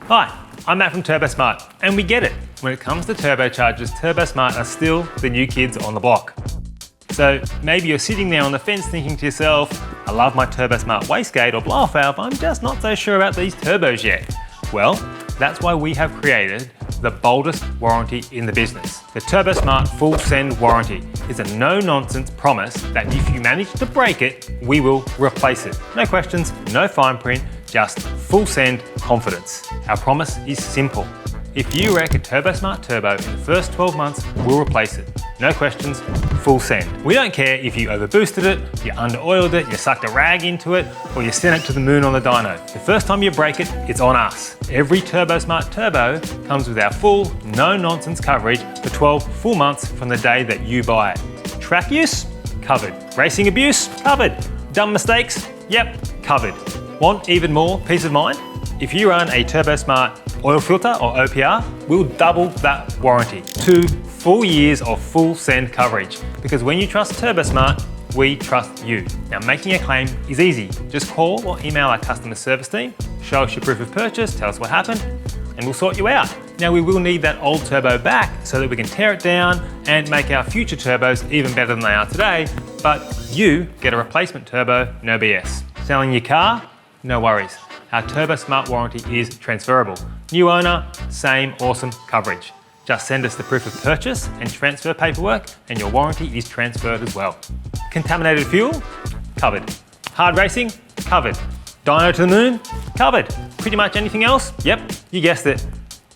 Hi, I'm Matt from Turbosmart, and we get it. When it comes to turbochargers, Turbosmart are still the new kids on the block. So maybe you're sitting there on the fence thinking to yourself, I love my Turbosmart wastegate or blow-off valve, I'm just not so sure about these turbos yet. Well, that's why we have created the boldest warranty in the business. The Turbosmart Full Send Warranty is a no-nonsense promise that if you manage to break it, we will replace it. No questions, no fine print, just full send confidence. Our promise is simple. If you wreck a Turbosmart turbo in the first 12 months, we'll replace it. No questions, full send. We don't care if you overboosted it, you under-oiled it, you sucked a rag into it, or you sent it to the moon on the dyno. The first time you break it, it's on us. Every Turbosmart turbo comes with our full, no-nonsense coverage for 12 full months from the day that you buy it. Track use? Covered. Racing abuse? Covered. Dumb mistakes? Yep, covered. Want even more peace of mind? If you run a Turbosmart oil filter or OPR, we'll double that warranty. 2 full years of full send coverage. Because when you trust Turbosmart, we trust you. Now, making a claim is easy. Just call or email our customer service team, show us your proof of purchase, tell us what happened, and we'll sort you out. Now, we will need that old turbo back so that we can tear it down and make our future turbos even better than they are today, but you get a replacement turbo, no BS. Selling your car? No worries. Our Turbosmart warranty is transferable. New owner, same awesome coverage. Just send us the proof of purchase and transfer paperwork and your warranty is transferred as well. Contaminated fuel? Covered. Hard racing? Covered. Dyno to the moon? Covered. Pretty much anything else? Yep, you guessed it.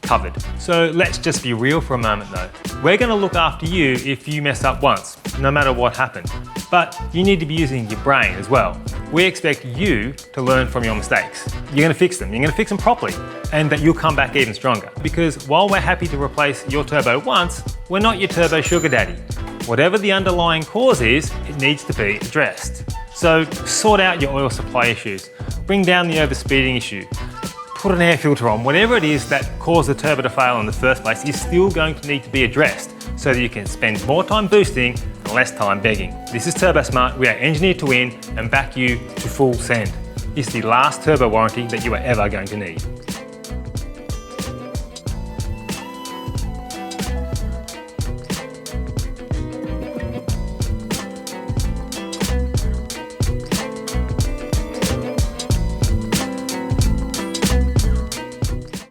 Covered. So let's just be real for a moment though. We're going to look after you if you mess up once, no matter what happened. But you need to be using your brain as well. We expect you to learn from your mistakes. You're going to fix them. You're going to fix them properly, and that you'll come back even stronger. Because while we're happy to replace your turbo once, we're not your turbo sugar daddy. Whatever the underlying cause is, it needs to be addressed. So sort out your oil supply issues. Bring down the overspeeding issue. Put an air filter on. Whatever it is that caused the turbo to fail in the first place is still going to need to be addressed so that you can spend more time boosting and less time begging. This is Turbosmart. We are engineered to win and back you to full send. It's the last turbo warranty that you are ever going to need.